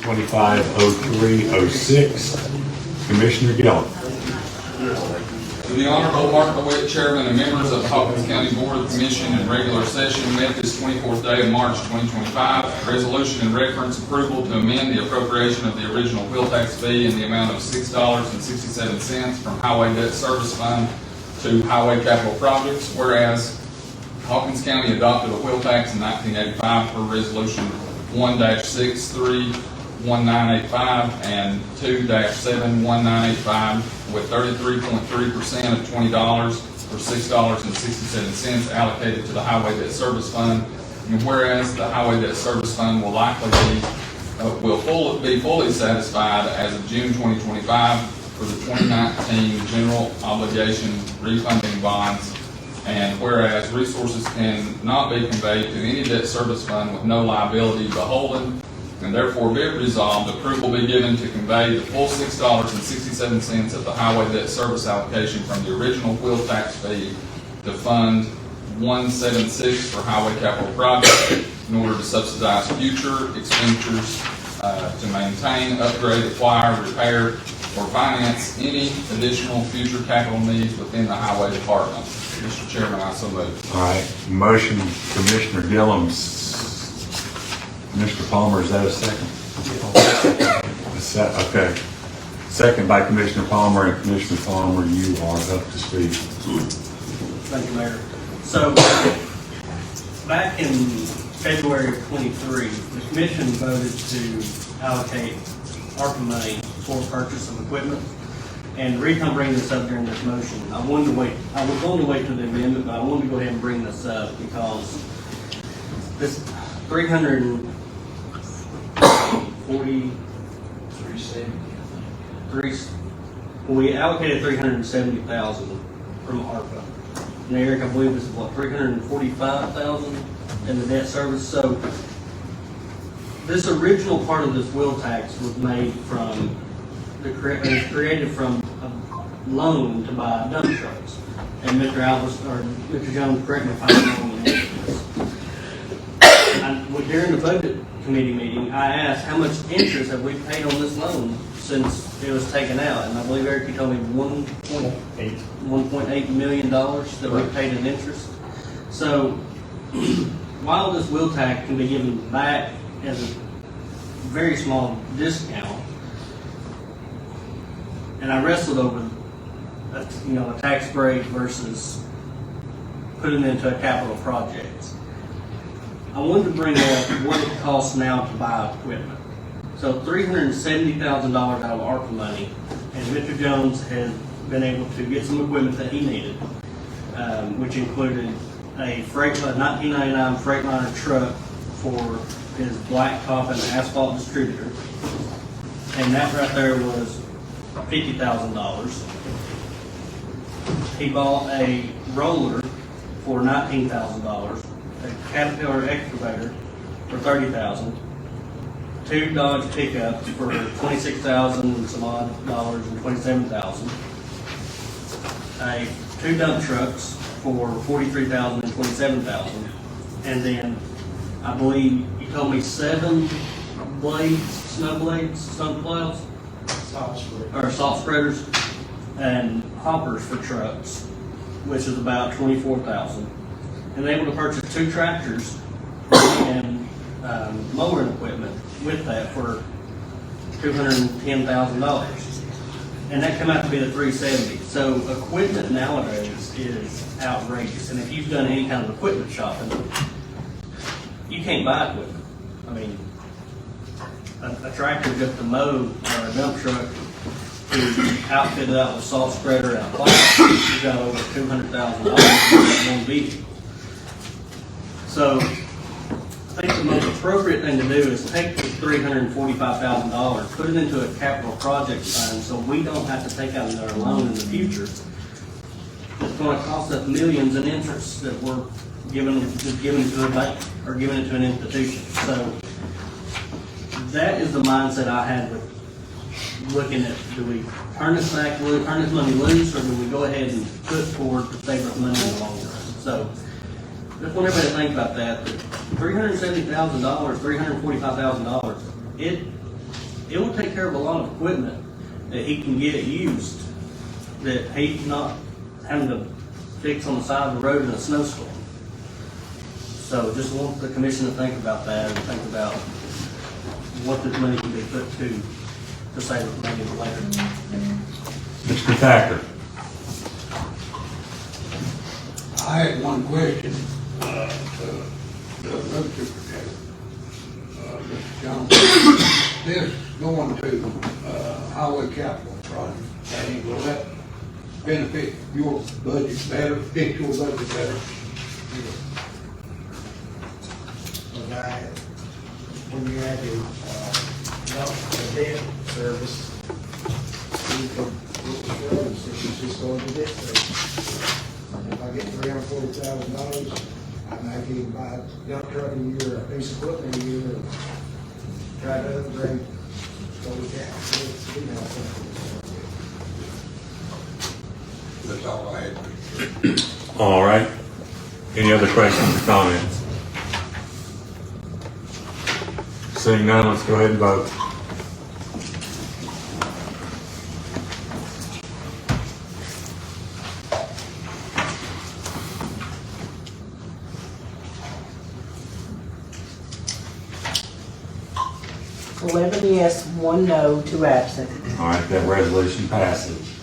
250306. Commissioner Gillum. To the Honorable Mark DeWitt, Chairman, and members of the Hawkins County Board of Commission in regular session met this 24th day of March 2025. Resolution in reference approval to amend the appropriation of the original wheel tax fee in the amount of $6.67 from Highway Debt Service Fund to Highway Capital Projects, whereas Hawkins County adopted a wheel tax in 1985 per Resolution 1-6-3-1985 and 2-7-1985 with 33.3% of $20 or $6.67 allocated to the Highway Debt Service Fund. And whereas the Highway Debt Service Fund will likely be fully satisfied as of June 2025 for the 2019 general obligation refunding bonds. And whereas resources can not be conveyed to any debt service fund with no liability beholden, and therefore be it resolved, approval be given to convey the full $6.67 of the highway debt service allocation from the original wheel tax fee to Fund 176 for highway capital projects in order to subsidize future expenditures to maintain, upgrade, acquire, repair, or finance any additional future capital needs within the highway department. Mr. Chairman, I so move. All right, motion, Commissioner Gillum's. Mr. Palmer, is that a second? Okay. Second by Commissioner Palmer, and Commissioner Palmer, you are up to speed. Thank you, Mayor. So, back in February of 23, the Commission voted to allocate ARPA money for purchase of equipment. And the reason I'm bringing this up during this motion, I was going to wait till the amendment, but I wanted to go ahead and bring this up because this 340, we allocated $370,000 from ARPA. And Eric, I believe this is what, $345,000 in the debt service. So this original part of this wheel tax was made from created from a loan to buy dump trucks. And Mr. Jones, correct me if I'm wrong on this. During the budget committee meeting, I asked how much interest have we paid on this loan since it was taken out, and I believe Eric, you told me $1.8 million that we paid in interest. So while this wheel tax can be given back as a very small discount, and I wrestled over, a tax break versus putting it into a capital project. I wanted to bring up what it costs now to buy equipment. So $370,000 out of ARPA money, and Mr. Jones has been able to get some equipment that he needed, which included a 1999 Freightliner truck for his blacktop and asphalt distributor, and that right there was $50,000. He bought a roller for $19,000, a Caterpillar excavator for $30,000, 2 Dodge pickups for $26,000 and some odd dollars and $27,000, 2 dump trucks for $43,000 and $27,000, and then I believe you told me 7 snow plows, salt spreaders, and hoppers for trucks, which is about $24,000. And they're able to purchase 2 tractors and mowing equipment with that for $210,000. And that come out to be the $370,000. So equipment nowadays is outrageous. And if you've done any kind of equipment shopping, you can't buy equipment. I mean, a tractor just to mow or a dump truck to outfit it out with salt spreader and a plow, you got over $200,000 for one vehicle. So I think the most appropriate thing to do is take the $345,000, put it into a capital project fund so we don't have to take out another loan in the future. It's going to cost us millions in interest that we're giving to a bank or giving it to an institution. So that is the mindset I had with looking at, do we turn this money loose, or do we go ahead and put forward to save us money in the long run? So just want everybody to think about that. $370,000, $345,000, it it will take care of a lot of equipment that he can get used, that he's not having to fix on the side of the road in a snowstorm. So just want the commission to think about that and think about what this money can be put to save it maybe later. Mr. Thacker. I had one question, to the road superintendent, Mr. Johnson. This going to, highway capital project, and will that benefit your budget better, fit your budget better? When you add the debt service, you can, it's just going to debt service. If I get $340,000, I might even buy a dump truck a year, a piece of equipment a year, and try to upgrade what we can. That's all I had. All right. Any other questions or comments? Seeing none, let's go ahead and vote. Eleven yes, 1 no, 2 absent. All right, that resolution passes.